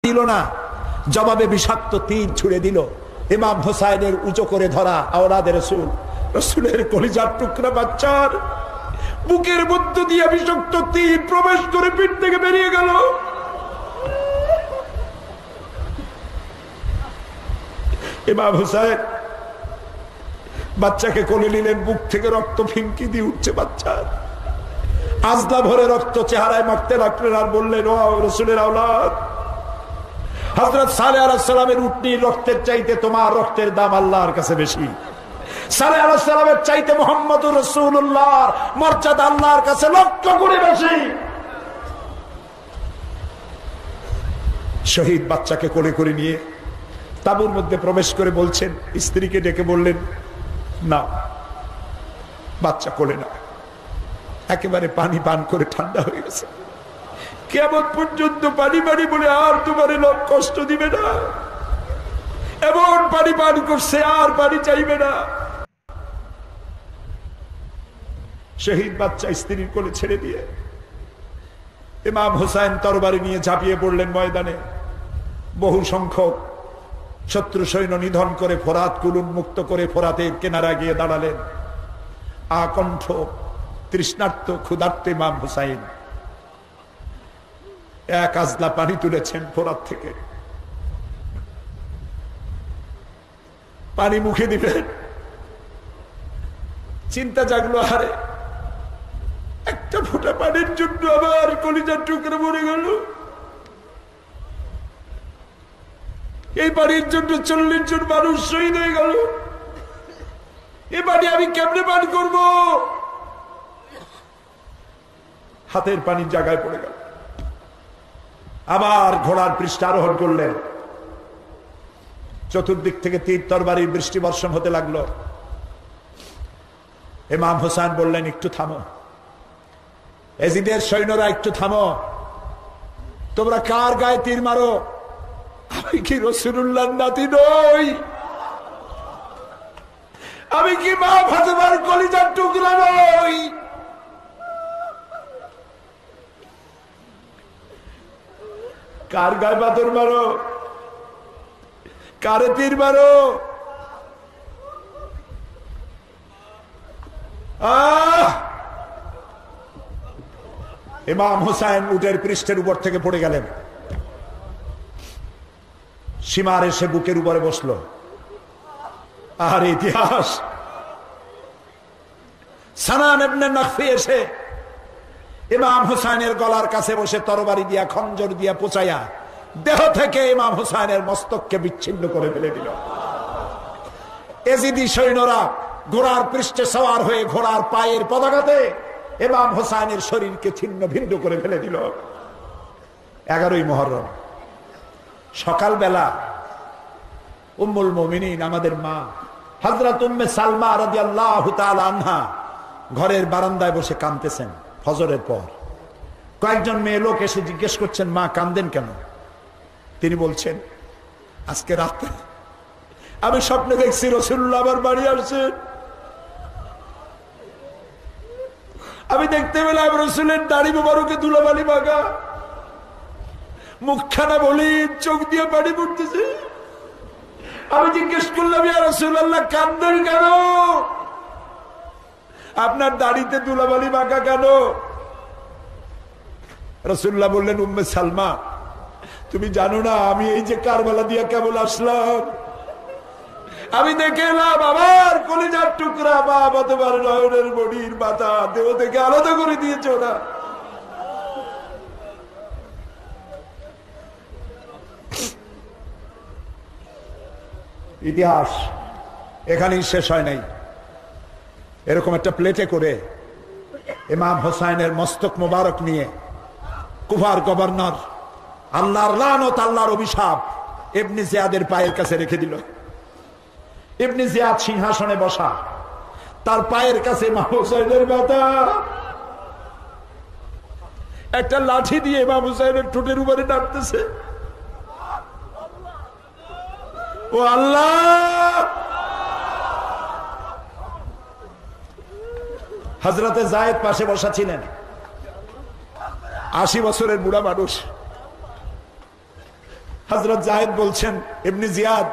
দিল না, জবাবে বিষাক্ত তীর ছুড়ে দিল। ইমাম হোসাইনের উঁচু করে ধরা আওলাদে রাসূল, রাসূলের কলিজার টুকরা বাচ্চার বুকের মধ্য দিয়ে বিষাক্ত তীর প্রবেশ করে পিঠ থেকে বেরিয়ে গেল। ইমাম হোসাইন বাচ্চাকে কোলে নিলেন, বুক থেকে রক্ত ফিনকি দিয়ে উঠছে বাচ্চার, আজলা ভরে রক্ত চেহারায় মাখতে লাগলেন আর বললেন, ও রাসূলের আওলাদ, হযরত সালেহ আলাইহিস সালামের উটনির রক্তের চাইতে তোমার রক্তের দাম আল্লাহর কাছে বেশি। সালেহ আলাইহিস সালামের চাইতে মুহাম্মদুর রাসূলুল্লাহর মর্যাদা আল্লাহর কাছে লক্ষ গুণে বেশি। শহীদ বাচ্চাকে কোলে করে নিয়ে তাঁবুর মধ্যে প্রবেশ করে বলছেন, স্ত্রীকে ডেকে বললেন, না, বাচ্চা কোলে না, একেবারে পানি পান করে ঠান্ডা হয়ে গেছে, কিয়ামত পর্যন্ত পানি পানি বলে আর তোমার লোক কষ্ট দিবে না, এমন পানি পান করছে আর পানি চাইবে না। শহীদ বাচ্চা স্ত্রীর কোলে ছেড়ে দিয়ে ইমাম হোসাইন তরবারি নিয়ে ঝাঁপিয়ে পড়লেন ময়দানে। বহু সংখ্যক শত্রু সৈন্য নিধন করে ফোরাত কুল উন্মুক্ত করে ফোরাতের কিনারা গিয়ে দাঁড়ালেন। আকণ্ঠ তৃষ্ণার্ত ক্ষুধার্ত ইমাম হোসাইন এক আজলা পানি তুলেছেন ফোরাত থেকে, পানি মুখে দিবেন, চিন্তা জাগলো, আরে একটা ফোঁটা পানির জন্য আবার কলিজার টুকরা মরে গেল, এই পানির জন্য 40 জন মানুষ শহীদ হয়ে গেল, এই পানি আমি কেমনে পান করব? হাতের পানির জায়গায় পড়ে গেল। আবার ঘোড়ার পৃষ্ঠে আরোহণ করলেন। চতুর্দিক থেকে তীর তরবারির বৃষ্টি বর্ষণ হতে লাগলো। ইমাম হোসেন বললেন, একটু থামো, এজিদের সৈন্যরা একটু থামো, তোমরা কার গায়ে তীর মারো? আমি কি রাসূলুল্লাহর নাতি নই? আমি কি মা ফাতেমার কলিজার টুকরা নই? কার গায়ে পাথর মারো, কারে তীর মারো? ইমাম হোসেন উটের পৃষ্ঠের উপর থেকে পড়ে গেলেন। সীমার এসে বুকের উপরে বসলো। আর ইতিহাস, সানান ইবনে নাখফি এসে ইমাম হোসেনের গলার কাছে বসে তরবারি দিয়া খঞ্জর দিয়া পোঁচাইয়া দেহ থেকে ইমাম হোসেনের মস্তককে বিচ্ছিন্ন করে ফেলে দিল। এজিদি সৈন্যরা ঘোড়ার পৃষ্ঠে সওয়ার হয়ে ঘোড়ার পায়ের পদাঘাতে ইমাম হোসেনের শরীরকে ছিন্ন ভিন্ন করে ফেলে দিল। 11ই মুহররম সকালবেলা উম্মুল মুমিনিন আমাদের মা হযরত উম্মে সালমা রাদিয়াল্লাহু তাআলা আনহা ঘরের বারান্দায় বসে কাঁদতেছেন। ফজরের পর কয়েকজন মেয়ে লোক এসে জিজ্ঞেস করছেন, মা কাঁদেন কেন? তিনি বলছেন, আজকে রাতে আমি স্বপ্নে দেখছি রাসূলুল্লাহ আমার বাড়ি আসছেন। আমি দেখতে পেলাম রাসূলের দাড়ি মোবারকে ধুলাবালি মাখা, মুখখানা বলি, চোখ দিয়ে পানি পড়তেছে। আমি জিজ্ঞেস করলাম, ইয়া রাসূলুল্লাহ কাঁদেন কেন? আপনার দাড়িতে ধুলাবালি মাখা কেন? রাসূলুল্লাহ বললেন, উম্মে সালমা তুমি জানো না আমি এই যে কারবালা দিয়া কেবল আসলাম, আমি দেখে এলাম আমার কলিজার টুকরা বাবা তোমার নয়নের বডির মাথা দেহ থেকে আলাদা করে দিয়েছ না। ইতিহাস এখানেই শেষ হয় নাই। এরকম একটা প্লেটে করে ইমাম হোসেনের মস্তক মোবারক নিয়ে কুফার গভর্নর আল্লাহর লানত, আল্লাহর অভিশাপ ইবনে জিয়াদের পায়ের কাছে রেখে দিল। ইবনে জিয়াদ সিংহাসনে বসা, তার পায়ের কাছে ইমাম হোসেনের মাথা। একটা লাঠি দিয়ে ইমাম হোসেনের ঠোঁটের উপরে নাড়তেছে। ও আল্লাহ! হযরতে যায়েদ পাশে বসা ছিলেন, 80 বছরের বুড়া মানুষ। হযরত জায়েদ বলছেন, ইবনে জিয়াদ,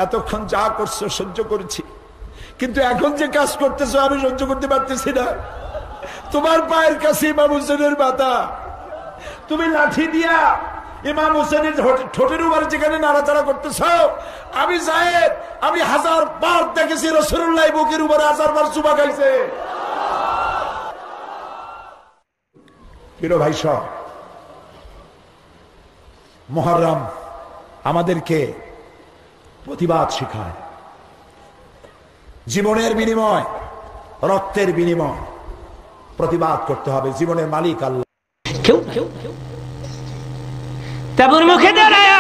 এতক্ষণ যা করছো সহ্য করেছি, কিন্তু এখন যে কাজ করতেছো আমি সহ্য করতে পারতেছি না। তোমার পায়ের কাছে ইমাম হোসেনের মাথা, তুমি লাঠি দিয়া ইমাম হোসেনের ঠোঁটের উপর যেখানে নাড়াচাড়া করতেছ, আমি জায়েদ, আমি 1000 বার দেখেছি রাসূলুল্লাহ বুকের উপরে 1000 বার চুমা খাইছে। প্রিয় ভাই সব, মুহররম আমাদেরকে প্রতিবাদ শেখায়। জীবনের বিনিময়, রক্তের বিনিময় প্রতিবাদ করতে হবে। জীবনের মালিক আল্লাহ। কেউ তাবুর মুখে দাঁড়ায়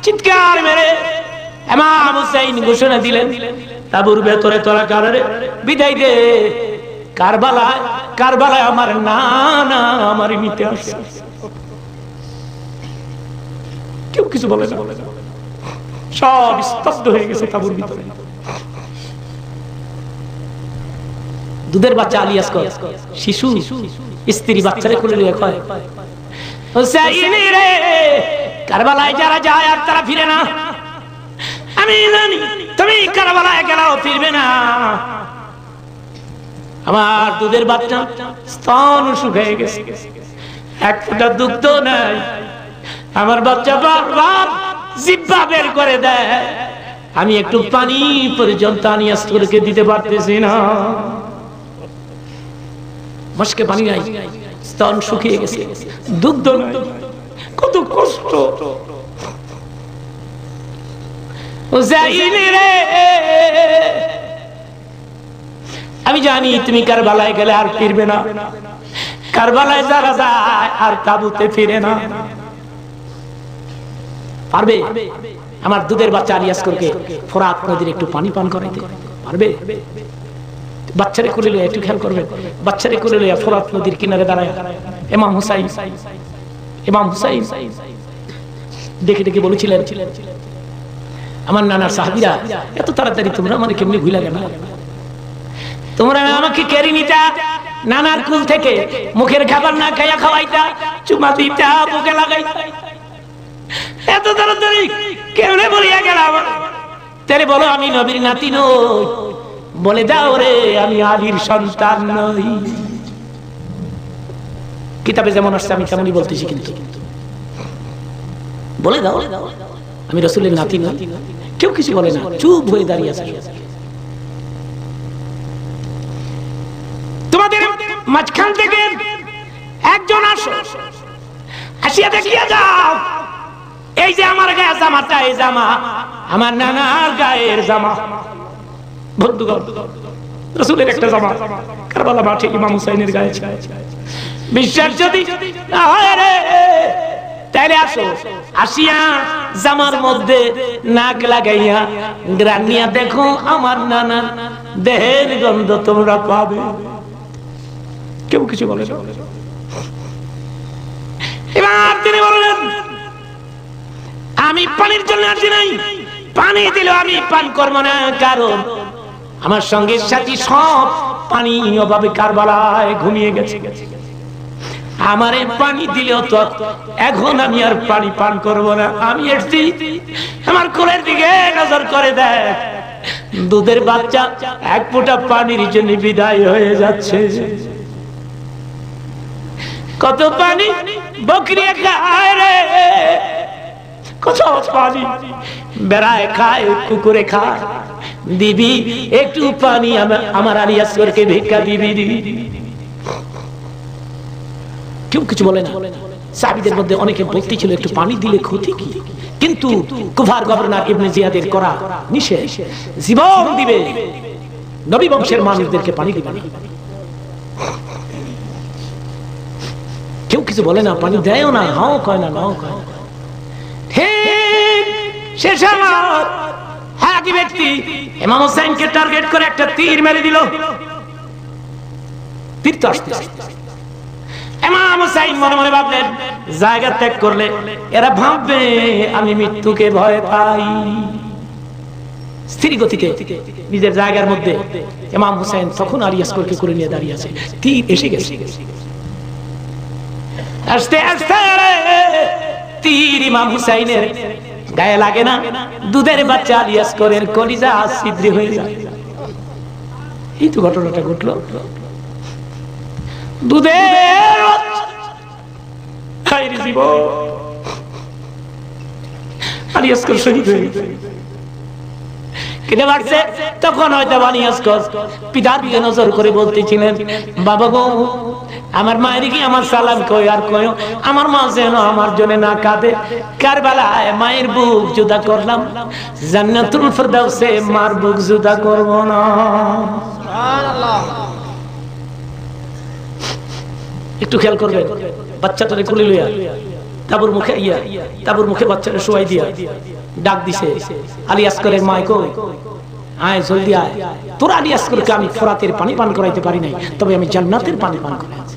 চিৎকার মেরে ইমাম হুসাইন ঘোষণা দিলেন, তাবুর ভেতরে তোরা কারে বিদায় দে, কারবালায় কারবালায় আমার নানা আমার নিতে আসছে। কেউ কিছু বলে না, সব স্তব্ধ হয়ে গেছে তাবুর ভিতরে। দুধের বাচ্চা আলিয়াস কর শিশু স্ত্রী বাচ্চারে কোলে নিয়ে কয়, হুসাইন রে, কারবালায় যারা যায় আর তারা ফিরে না। আমি জানি তুমি কারবালায় গেলেও ফিরবে না। আমার দুধের বাচ্চা স্তন শুকিয়ে গেছে, এক ফোঁটা দুগ্ধ নাই। আমার বাচ্চা বারবার জিহ্বা বের করে দেয়, আমি একটু পানি পর্যন্ত আনিয়াস করে দিতে পারতেছি না। মশকে পানি নাই, স্তন শুকিয়ে গেছে, দুগ্ধ নাই, কত কষ্ট। হুসাইন রে, আমি জানি তুমি কারবালায় গেলে আর ফিরবে না। কারবালায় যারা যায় আর তাবুতে ফিরে না। পারবে আমার দুধের বাচ্চা আলিয়াস করকে ফোরাত নদীর একটু পানি পান করাইতে? পারবে? বাচ্চারে কোলে লইয়া একটু খেয়াল করবেন, বাচ্চারে কোলে লইয়া ফোরাত নদীর কিনারে দাঁড়ায় ইমাম হুসাইন দেখে দেখে বলেছিলেন, আমার নানার সাহাবীরা, এত তাড়াতাড়ি তোমরা মানে কেমনি ভুলে গেল? তোমরা আমাকে কেড়ে নিতা, নানার কুল থেকে মুখের খাবার না খাইয়া খাওয়াইতা, চুমা দিতা, বুকে লাগাইতা, এত তাড়াতাড়ি কেমনে বলিয়া গেলাম? তাহলে বলো আমি নবীর নাতি নই? বলে দাও রে আমি আলীর সন্তান নই। কিতাবে যেমন আসছে আমি তেমনই বলতেছি, কিন্তু বলে দাও আমি রাসূলের নাতি নই। কেউ কিছু বলে না, চুপ হয়ে দাঁড়িয়ে আছে। তোমাদের মাঝখান থেকে একজন আসো, আসিয়া দেখিয়া যাও, এই যে আমার গায়ে জামাটা, এই জামা আমার নানার গায়ের জামা। বন্ধুগণ, রাসূলের একটা জামা কারবালা মাঠে ইমাম হুসাইনের গায়ে ছিল। বিশ্বাস যদি না হয় রে, তাইলে আসো, আসিয়া জামার মধ্যে নাক লাগাইয়া গ্রান নিয়া দেখো, আমার নানার দেহের গন্ধ তোমরা পাবে। কেউ কিছু বলে না। এবার তিনি বললেন, আমি পানির জন্য আসি নাই, পানি দিলে আমি পান করবো না, কারণ আমার সঙ্গে সাথী সব পানি অভাবে কারবালায় ঘুমিয়ে গেছে। আমারে পানি দিলেও তো এখন আমি আর পানি পান করবো না। আমি এসছি, আমার কোলের দিকে নজর করে দেয়, দুধের বাচ্চা এক ফোঁটা পানির জন্য বিদায় হয়ে যাচ্ছে। কত পানি বকরি খায় রে, কত পানি বেড়ায় খায়, কুকুরে খায়। দিবি একটু পানি আমার আলিয়াস করকে ভিক্ষা দিবি। কেউ কিছু বলে না। সাহাবীদের মধ্যে অনেকে বলতেছিল একটু পানি দিলে ক্ষতি কি, কিন্তু কুফার গভর্নর ইবনে জিয়াদের করা নিষেধ, জীবন দিবে, নবী বংশের মানুষদেরকে পানি দিবে না। কেউ কিছু বলে না, পানি দেয়ও না, হাও কয় না, নাও কয় না। ঠিক শেষ আমার হাকি ব্যক্তি ইমাম হোসেনকে টার্গেট করে একটা তীর মেরে দিল। তীর তো আসতে ইমাম হোসেন মনে মনে ভাবলেন, জায়গা ত্যাগ করলে এরা ভাববে আমি মৃত্যুকে ভয় পাই। স্থির গতিতে নিজের জায়গার মধ্যে ইমাম হোসেন তখন আলিয়াস করকে করে নিয়ে দাঁড়িয়ে আছে। তীর এসে গেছে, আস্তে আস্তে তীর ইমাম হুসাইনের গায়ে লাগে না, দুধের বাচ্চা আলী আসগরের কলিজা ছিদ্র হয়ে যায়। এই তো ঘটনাটা ঘটলো। দুধের আলী আসগর শহীদ হয়ে গেছে। তখন হয়তো আলী আসগর পিতার দিকে নজর করে বলতেছিলেন, বাবা গো, আমার মায়ের কি আমার সালাম কই আর কই, আমার মা যেন আমার জন্য না কাঁদে। কারবালায় মায়ের বুক জুদা করলাম, জান্নাতুল ফেরদাউসে মার বুক জুদা করব না। সুবহানাল্লাহ। একটু খেয়াল করবে, বাচ্চাটারে কোলে লইয়া তাবুর মুখে বাচ্চাটা শোয়াই দিয়া ডাক দিছে, আলী আসগরের মা কই, আয় জলদি আয়, তোর আলী আসগরকে আমি ফোরাতের পানি পান করাইতে পারি নাই, তবে আমি জান্নাতের পানি পান করাইছি।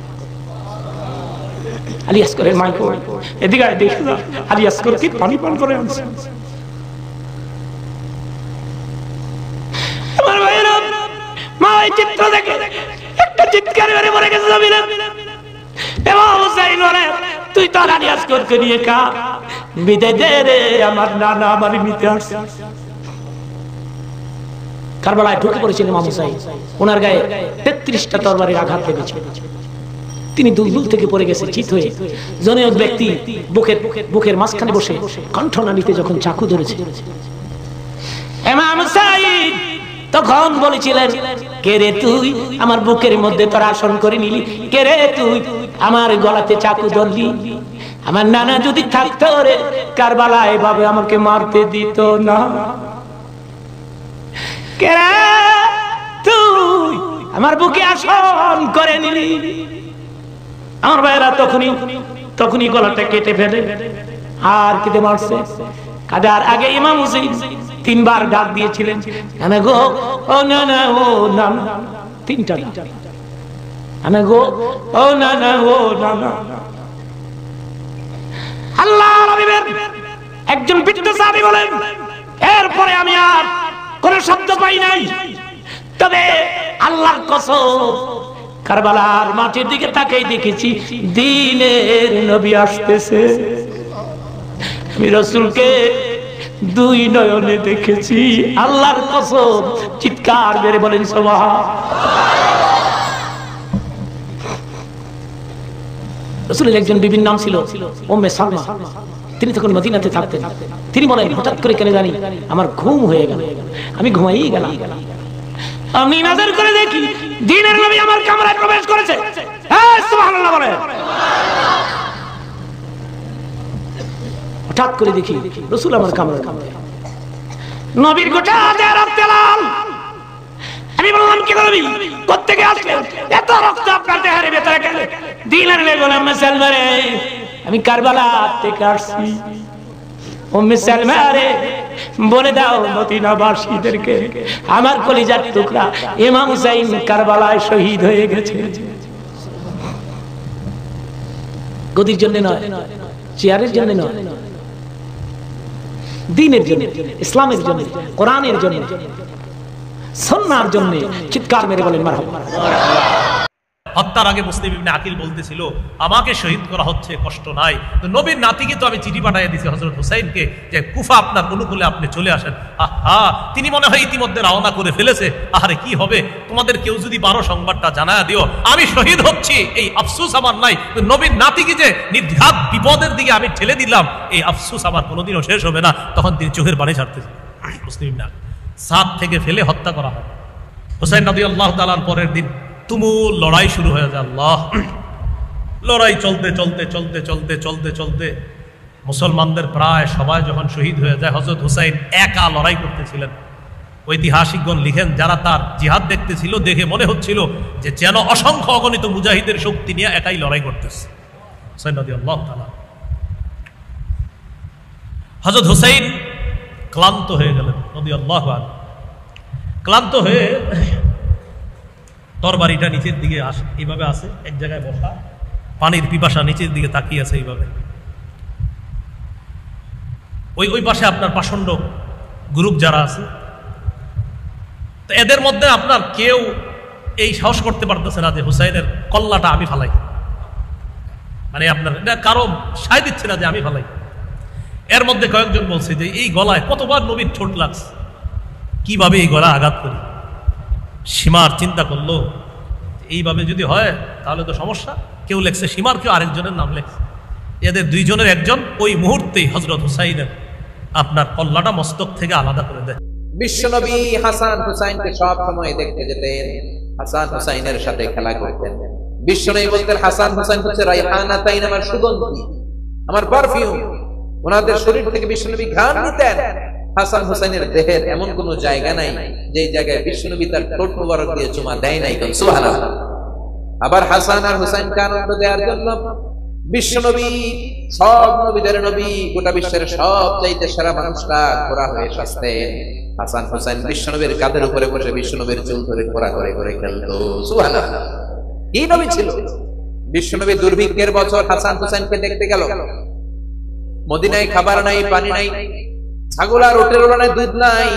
আলী আসগরের মা কই, এদিকে আয়, দেখে যা, আলী আসগরকে পানি পান করে আনছে। আমার ভাইরা, মা এই চিত্র দেখে একটা চিৎকার করে মরে গেছে জমিনে। ইমাম হুসাইন বলে, তুই তো আলী আসগরকে নিয়ে কা বিদায় দে রে, আমার নানা আমার নিতে আসছে। কারবালায় ঢুকে পড়েছিল ইমাম হুসাইন, ওনার গায়ে 33টা তরবারির আঘাত লেগেছে। তিনি দুলদুল থেকে পড়ে গেছে চিত হয়ে। জনৈক ব্যক্তি বুকের মাঝখানে বসে কণ্ঠনালীতে যখন চাকু ধরেছে, ইমাম হুসাইন তখন বলেছিলেন, কে রে তুই আমার বুকের মধ্যে তোর আসন করে নিলি, কে রে তুই আমার গলাতে চাকু ধরলি। আমার নানা যদি থাকতো রে কারবালায় এভাবে আমাকে মারতে দিত না। কে রে তুই আমার বুকে আসন করে নিলি। আমার ভাইরা তখনই গলাটা কেটে ফেলে আর কেটে মারছে। কাদার আগে ইমাম হুসাইন 3 বার ডাক দিয়েছিলেন, নানা গো, ও নানা, ও নানা, 3টা নানা গো, ও নানা, ও নানা। আল্লাহর হাবিবের একজন বৃদ্ধ সাহাবী বলেন, এরপরে আমি আর কোন শব্দ পাই নাই, তবে আল্লাহর কসম কারবালার মাটির দিকে তাকাই দেখেছি দ্বীনের নবী আসতেছে। আমি রাসূলকে 2 নয়নে দেখেছি, আল্লাহর কসম। চিৎকার মেরে বলেন সুবহান। রাসূলের একজন বিবির নাম ছিল উম্মে সালমা। তিনি তখন মদিনাতে থাকতেন। তিনি বলেন, হঠাৎ করে কেন জানি আমার ঘুম হয়ে গেল, আমি ঘুমাইয়ে গেলাম। আমি নজর করে দেখি দ্বীনের নবী আমার কামরায় প্রবেশ করেছে। হ্যাঁ, সুবহানাল্লাহ বলেন। হঠাৎ করে দেখি রাসূল আমার কামরায়, নবীর গোটা দেহ রক্তে লাল। আমি বললাম, কি নবী, কোত্থেকে আসলেন? এত রক্ত আপনার দেহের ভিতরে কেন? দ্বীনের নবী বলেন, উম্মে সালমা রে, আমি কারবালা থেকে আসছি। উম্মে সালমা রে, বলে দাও মদিনাবাসীদেরকে আমার কলিজার টুকরা ইমাম হুসাইন কারবালায় শহীদ হয়ে গেছে। গদির জন্য নয়, চেয়ারের জন্য নয়, দ্বীনের জন্য, ইসলামের জন্য, কোরআনের জন্য, সুন্নাহর জন্য। চিৎকার মেরে বলেন মারহাবা। হত্যার আগে মুসলিম ইবনে আকিল বলতেছিল, আমাকে শহীদ করা হচ্ছে, কষ্ট নাই, তো নবীর নাতিকে তো আমি চিঠি পাঠিয়ে দিয়েছি হযরত হুসাইনকে, যে কুফা আপনার অনুকূলে আপনি চলে আসেন। আহা, তিনি মনে হয় ইতিমধ্যে রওনা করে ফেলেছে। আরে কি হবে, তোমাদের কেউ যদি 12 সংবাদটা জানায় দিও, আমি শহীদ হচ্ছি, এই আফসোস আমার নাই। তো নবীর নাতিকে যে নির্ঘাত বিপদের দিকে আমি ঠেলে দিলাম, এই আফসোস আমার কোনোদিনও শেষ হবে না। তখন তিনি চোখের পানি ছাড়তেছেন। মুসলিম না, ছাদ থেকে ফেলে হত্যা করা হয়। হুসাইন রাদিয়াল্লাহু তাআলার পরের দিন তুমুল লড়াই শুরু হয়ে যায়। আল্লাহ, লড়াই চলতে চলতে চলতে চলতে চলতে চলতে মুসলমানদের প্রায় সবাই যখন শহীদ হয়ে যায়, হযরত হুসাইন একা লড়াই করতেছিলেন। ঐতিহাসিকগণ লিখেন, যারা তার জিহাদ দেখতেছিল, দেখে মনে হচ্ছিল যে যেন অসংখ্য অগণিত মুজাহিদের শক্তি নিয়ে একাই লড়াই করতেছে। হুসাইন রাদিয়াল্লাহু তাআলা, হযরত হুসাইন ক্লান্ত হয়ে গেলেন রাদিয়াল্লাহু আনহু। ক্লান্ত হয়ে তরবারিটা নিচের দিকে এইভাবে আছে, এক জায়গায় বসা, পানির পিপাসা, নিচের দিকে তাকিয়ে আছে এইভাবে। ওই পাশে আপনার পাষণ্ড গ্রুপ যারা আছে, তো এদের মধ্যে আপনার কেউ এই সাহস করতে পারতেছে না যে হুসাইনের কল্লাটা আমি ফালাই, মানে আপনার এটা কারো সায় দিচ্ছে না যে আমি ফালাই। এর মধ্যে কয়েকজন বলছে যে এই গলায় কতবার নবীর ঠোঁট লাগছে, কিভাবে এই গলা আঘাত করি। সীমার চিন্তা করলো এইভাবে যদি হয় তাহলে তো সমস্যা। কেউ লেখছে সীমার, কেউ আরেকজনের নাম লেখছে। এদের দুইজনের একজন ওই মুহূর্তেই হযরত হুসাইনের আপনার কল্লাটা মস্তক থেকে আলাদা করে দেয়। বিশ্বনবী হাসান হুসাইনকে সব সময় দেখতে যেতেন, হাসান হুসাইনের সাথে খেলা করতেন। বিশ্বনবী বলতেন হাসান হুসাইন হচ্ছে রাইহানাতাইন, আমার সুগন্ধি, আমার পারফিউম। ওনাদের শরীর থেকে বিশ্বনবী ঘ্রাণ নিতেন। হাসান হুসাইনের দেহের এমন কোন জায়গা নাই যে জায়গায় বিশ্বনবী তার ঠোঁট মোবারক দিয়ে চুমা দেয় নাই। সুবহানাল্লাহ। আবার হাসান আর হুসাইনকে আনন্দ দেওয়ার জন্য বিশ্বনবী, সব নবীদের নবী, গোটা বিশ্বের সব চাইতে সেরা মানুষরা ঘোড়া হয়ে সাজতেন। হাসান হুসাইন বিশ্বনবীর কাঁধের উপরে বসে বিশ্বনবীর চুল ধরে ঘোড়া করে করে খেলতো। সুবহানাল্লাহ। কি নবী ছিল! বিশ্বনবী দুর্ভিক্ষের বছর হাসান হুসাইনকে দেখতে গেল। মদিনায় খাবার নাই, পানি নাই, ছাগল আর উটের ওলানায় দুধ নাই,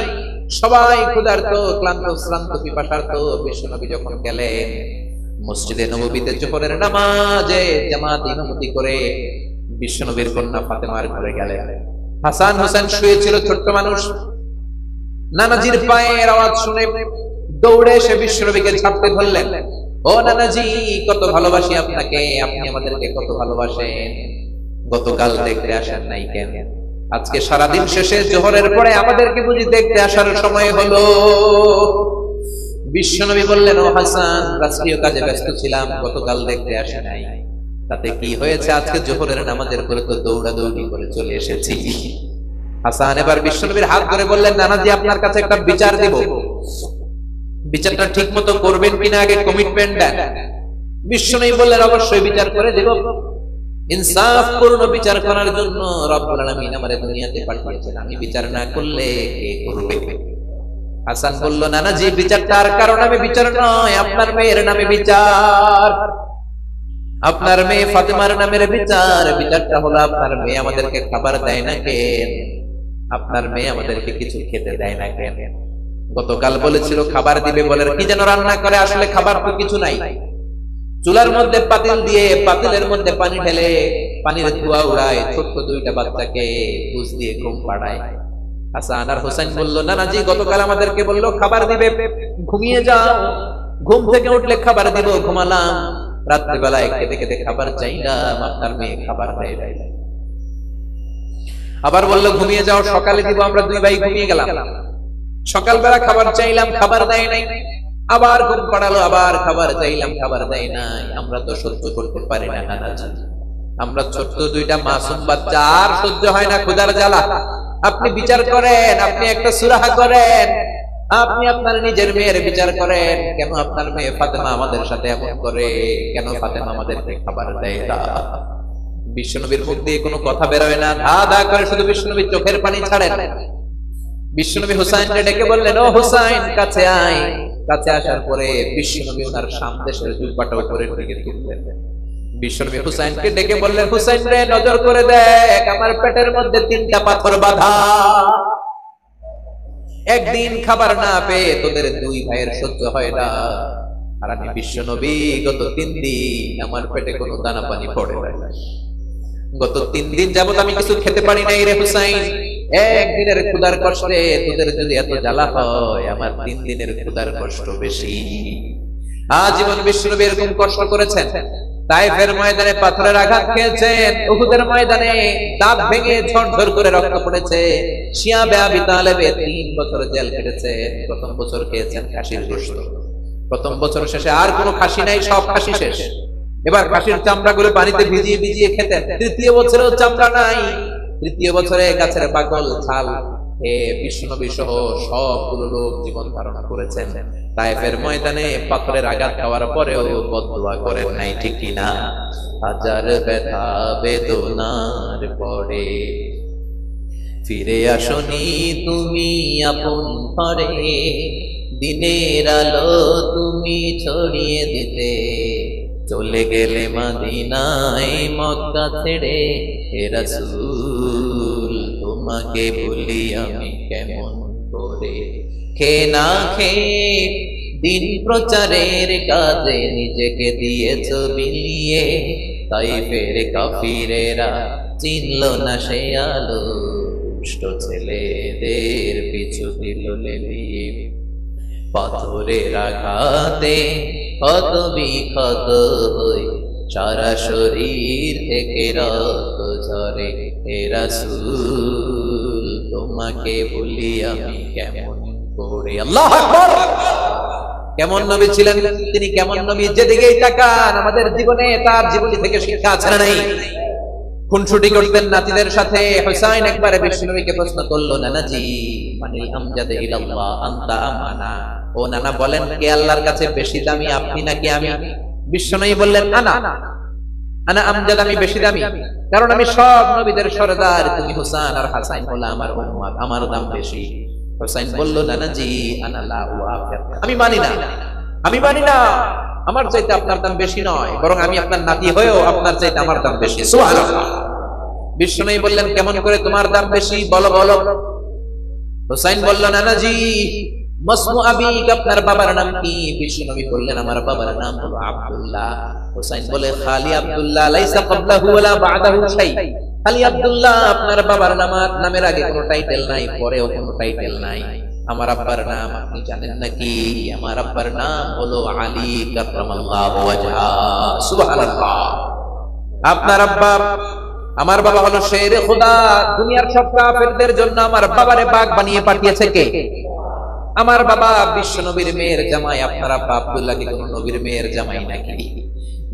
সবাই ক্ষুধার্ত, ক্লান্ত, শ্রান্ত, পিপাসার্ত। বিশ্বনবী যখন গেলেন মসজিদে নববীতে জোহরের নামাজে জামাত ইমামতি করে বিশ্বনবীর কন্যা ফাতেমার ঘরে গেলেন। হাসান হুসাইন শুয়ে ছিল, ছোট্ট মানুষ। নানাজির পায়ের আওয়াজ শুনে দৌড়ে এসে বিশ্বনবীকে ঝাপটে ধরলেন। ও নানাজি, কত ভালোবাসি আপনাকে, আপনি আমাদেরকে কত ভালোবাসেন। গতকাল দেখতে আসেন নাই কেন? আজকে সারাদিন শেষে জোহরের পরে আমাদেরকে বুঝি দেখতে আসার সময় হলো? বিশ্বনবী বললেন, ও হাসান, রাষ্ট্রীয় কাজে ব্যস্ত ছিলাম, গতকাল দেখতে আসে নাই। তাতে কি হয়েছে? আজকে জোহরের নামাজের পরে তো দৌড়াদৌড়ি করে চলে এসেছি। হাসান এবার বিশ্বনবীর হাত ধরে বললেন, নানাজি, আপনার কাছে একটা বিচার দেব, বিচারটা ঠিক মতো করবেন কিনা আগে কমিটমেন্ট দেন। বিশ্বনবী বললেন, অবশ্যই বিচার করে দেব। ইনসাফপূর্ণ বিচার করার জন্য রব্বুল আলামিন আমাদের দুনিয়াতে পাঠিয়েছেন, আমি বিচার না করলে কে করবে? হাসান বলল, নানাজি, বিচারটা আর কারণ নামে বিচার নয়, আপনার মেয়ের নামে বিচার, আপনার মেয়ে ফাতেমার নামের বিচার। বিচারটা হলো আপনার মেয়ে আমাদেরকে খাবার দেয় না কেন? আপনার মেয়ে আমাদেরকে কিছু খেতে দেয় না কেন? গতকাল বলেছিল খাবার দিবে, বলে কি যেন রান্না করে, আসলে খাবার তো কিছু নাই। চুলার মধ্যে পাতিল দিয়ে পাতিলের মধ্যে পানি ঢেলে পানির ধোঁয়া উড়ায়, ছোট্ট দুইটা বাচ্চাকে বুঝ দিয়ে ঘুম পাড়ায়। হাসান আর হোসেন বলল, নানাজি, গতকাল আমাদেরকে বললো খাবার দিবে, ঘুমিয়ে যাও, ঘুম থেকে উঠলে খাবার দিব, ঘুমালাম। রাত্রিবেলায় খেতে খেতে খাবার চাইলাম, আপনার মেয়ে খাবার দেয় নাই। আবার বললো ঘুমিয়ে যাও, সকালে দিব, আমরা দুই ভাই ঘুমিয়ে গেলাম। সকালবেলা খাবার চাইলাম, খাবার দেয় নাই। আবার ঘুম পাড়ালো, আবার খাবার চাইলাম, খাবার দেয় নাই। আমরা তো সহ্য করতে পারি না নানাজি, আমরা ছোট্ট দুইটা মাসুম বাচ্চা, আর সহ্য হয় না ক্ষুধার জ্বালা। আপনি বিচার করেন, আপনি একটা সুরাহা করেন, আপনি আপনার নিজের মেয়ের বিচার করেন। কেন আপনার মেয়ে ফাতেমা আমাদের সাথে এমন করে? কেন ফাতেমা আমাদেরকে খাবার দেয় না? বিশ্বনবীর মুখ দিয়ে কোনো কথা বেরোয় না, ধা ধা করে শুধু বিশ্বনবীর চোখের পানি ছাড়েন। বিশ্বনবী হুসাইনকে ডেকে বললেন, ও হুসাইন, কাছে আয়। কাছে আসার পরে বিশ্বনবী ওনার সামদেশের জুব্বাটা উপরে দিকে তুললেন। বিশ্বনবী হুসাইনকে ডেকে বললেন, হুসাইন রে, নজর করে দেখ, আমার পেটের মধ্যে 3টা পাথর বাঁধা। একদিন খাবার না পেয়ে তোদের দুই ভাইয়ের সহ্য হয় না, আর আমি বিশ্বনবী গত 3 দিন আমার পেটে কোনো দানা পানি পড়ে না। গত 3 দিন যাবত আমি কিছু খেতে পারি নাই রে হুসাইন। একদিনের ক্ষুধার কষ্টে তোদের যদি এত জ্বালা হয়, আমার 3 দিনের ক্ষুধার কষ্ট বেশি। আজীবন বিশ্বনবী এরকম কষ্ট করেছেন। তায়েফের ময়দানে পাথরের আঘাত খেয়েছেন, উহুদের ময়দানে দাঁত ভেঙে ঝরঝর করে রক্ত পড়েছে। শিয়াবে আবি তালেবে 3 বছর জেল কেটেছেন। প্রথম বছর খেয়েছেন খাসির গোশত। প্রথম বছর শেষে আর কোনো খাসি নাই, সব খাসি শেষ। এবার খাসির চামড়াগুলো পানিতে ভিজিয়ে ভিজিয়ে খেতেন। তৃতীয় বছরেও চামড়া নাই। তৃতীয় বছরে গাছের পাগল ছাল বিশ্বনবী সহ সবগুলো লোক জীবন ধারণা করেছেন। তায়েফের ময়দানে পাথরের আঘাত খাওয়ার পরেও বদদুয়া করেন নাই, ঠিক কিনা? হাজার ব্যথা বেদনার পরে ফিরে আসনি তুমি আপন ঘরে, দিনের আলো তুমি ছড়িয়ে দিতে, চলে গেলে মদিনায় মক্কা ছেড়ে। হে রাসূল, তোমাকে ভুলি আমি কেমন করে? খেয়ে না খেয়ে দিন প্রচারের কাজে নিজেকে দিয়েছ বিলিয়ে, তাইফের কাফিরেরা চিনল না সে আলো। দুষ্ট ছেলেদের পিছু দিল লেলি, পাথরের আঘাতে ক্ষত বিক্ষত হই, সারা শরীর থেকে রক্ত ঝরে। হে রাসূল তোমাকে বলি আমি কেমন করে। আল্লাহু আকবার। কেমন নবী ছিলেন তিনি, কেমন নবী যেদিকেই তাকান আমাদের জীবনে তার জীবনী থেকে শিক্ষা আছে না নাই? খুনসুটি করতেন নাতিদের সাথে। হুসাইন একবারে বিশ্বনবীকে প্রশ্ন করলো, নানাজি মানিল আমজাদে ইলাল্লাহ আনতা আমানা, ও নানা বলেন কে আল্লাহর কাছে বেশি দামি, আপনি নাকি আমি? বিশ্বনবী বললেন আনা আমজাদ, আমি বেশি দামি, কারণ আমি সব নবীদের সরদার, তুমি হুসাইন আর হাসান হলো আমার উম্মত, আমার দাম বেশি। হুসাইন বলল, নানাজি আনা লা ওয়াফিক, আমি মানি না, আমার চাইতে আপনার দাম বেশি নয়, বরং আমি আপনার নাতি হয়েও আপনার চাইতে আমার দাম বেশি। সুবহানাল্লাহ। বিশ্বনবী বললেন, কেমন করে তোমার দাম বেশি, বলো। হুসাইন বলল, নানাজি মাসমু আবিক, আপনার বাবার নাম কি? বিশ্বনবী বললেন, আমার বাবার নাম হলো আব্দুল্লাহ। হুসাইন বলে, খালি আব্দুল্লাহ, লাইসা ক্বাবলাহু ওয়ালা বা'দাহু শাই, খালি আব্দুল্লাহ, আপনার বাবার নামের আগে কোনো টাইটেল নাই, পরেও কোনো টাইটেল নাই। আমার আব্বার নাম আপনি জানেন নাকি? আমার আব্বার নাম হলো আলী কাররামাল্লাহু ওয়াজহা। সুবহানাল্লাহ। আপনার আব্বা, আমার বাবা হলো শেরে খোদা, দুনিয়ার সব কাফেরদের জন্য আমার বাবারে বাগ বানিয়ে পাঠিয়েছে কে? আমার বাবা বিশ্বনবীর মেয়ের জামাই। আপনার আব্বা আব্দুল্লাহ কি কোন নবীর মেয়ের জামাই নাকি?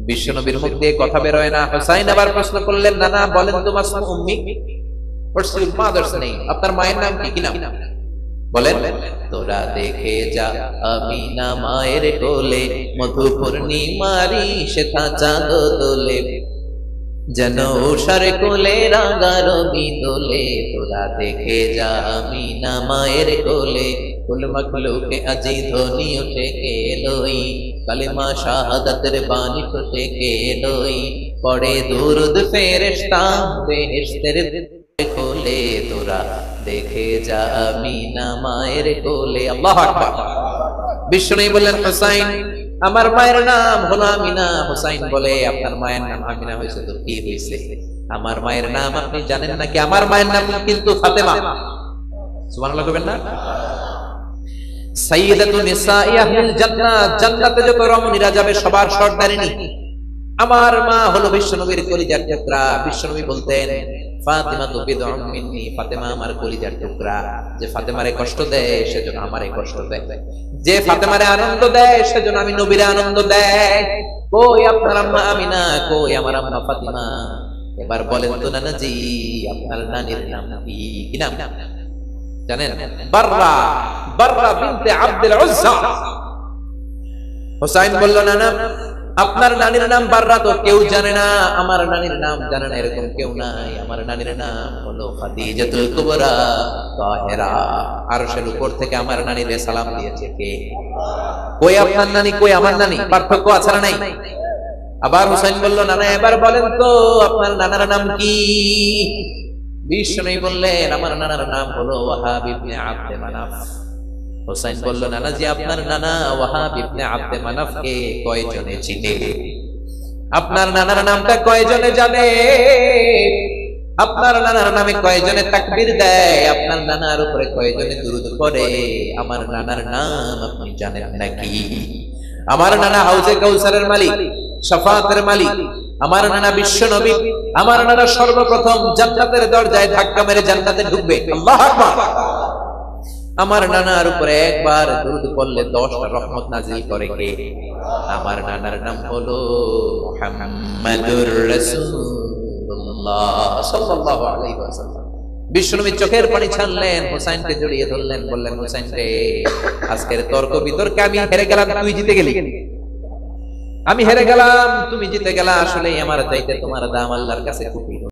বিশ্বনবীর মুখ দিয়ে কথা বের হয় না। হুসাইন আবার প্রশ্ন করলেন, নানা বলেন তো মাসমু উম্মি, হোয়াটস ইওর মাদারস নেম, আপনার মায়ের নাম কি? কি নাম বলেন? তোরা দেখে যা আমিনা মায়ের কোলে, মধু পূর্ণিমারি সেথা চাঁদ দোলে, যেন উষার কোলে রাঙা রবি দোলে। তোরা দেখে যা আমিনা মায়ের কোলে, কুল মখলুকে আজি ধ্বনি উঠে এলোই, কালেমা শাহাদাতের বাণী ফুটে এলোই, পড়ে দুরুদ ফেরেশতা বেহেশতের কোলে। তোরা দেখে যা আমিনা মায়ের কোলে। আল্লাহু আকবার। বিশ্বনবী বললেন, হুসাইন আমার মায়ের নাম হলো আমিনা। হুসাইন বলে, আপনার মায়ের নাম আমিনা হয়েছে তো কি হয়েছে? আমার মায়ের নাম আপনি জানেন নাকি? আমার মায়ের নাম কিন্তু ফাতেমা। সুবহানাল্লাহ কইবেন না? সাইয়্যিদাতুন নিসাই আহলিল জান্নাত, জান্নাতে যত রমণীরা যাবে সবার সর্দারিনী আমার মা হলো বিশ্বনবীর কলিজার টুকরা। বিশ্বনবী বলতেন, ফাতিমা তু বিদউন মিন্নি, ফাতেমা আমার কলিজার টুকরা। যে ফাতেমারে কষ্ট দেয় সেজন্য আমারে কষ্ট দেয়, যে ফাতেমারে আনন্দ দেয় সেজন্য আমি নবীরে আনন্দ দেয়। কই আপনার আম্মা আমিনা, কই আমার আম্মা ফাতিমা? এবার বলেন তো নানাজি, আপনার নানির নাম কি? কি নাম জানেন? বাররা বিনতে আব্দুল উজ্জা। হুসাইন বলল, নানা আপনার নানির নাম বাররা তো কেউ জানে না, আমার নানির নাম জানে না এরকম কেউ নাই। আমার নানির নাম হলো খাদিজাতুল কুবরা তাহেরা। আরশের উপর থেকে আমার নানিরে সালাম দিয়েছে কে? কই আপনার নানি, কই আমার নানি? পার্থক্য আছে না নাই? আবার হুসাইন বলল, নানা এবার বলেন তো আপনার নানার নাম কি? বিশ্বনবী বললেন, আমার নানার নাম হলো ওয়াহাব ইবনে আব্দে মানাফ। হুসাইন বলল, নানাজি আপনার নানা ওয়াহাব ইবনে আব্দে মানাফকে কয়জনে চিনে? আপনার নানার নামটা কয়জনে জানে? আপনার নানার নামে কয়জনে তাকবীর দেয়? আপনার নানার উপরে কয়জনে দুরূদ পড়ে? আমার নানার নাম আপনি জানেন নাকি? আমার নানা হাউজে কাউসারের মালিক, শাফাআতের মালিক। আমার নানা বিশ্ব নবী। আমার নানা সর্বপ্রথম জান্নাতের দরজায় ধাক্কা মেরে জান্নাতে ঢুকবে। আল্লাহু আকবার। আমার নানার উপরে একবার দুরূদ পড়লে 10টা রহমত নাজিল করে কে? আমার নানার নাম হলো মুহাম্মাদুর রাসূলুল্লাহ সাল্লাল্লাহু আলাইহি ওয়াসাল্লাম। বিশ্বনবী চোখের পানি ছাড়লেন, হুসাইনকে জড়িয়ে ধরলেন, বললেন, হুসাইন রে, আজকের তর্ক বিতর্কে আমি হেরে গেলাম, তুই জিতে গেলি। আমি হেরে গেলাম, তুমি জিতে গেলা। আসলে আমার চাইতে তোমার দাম আল্লাহর কাছে খুবই।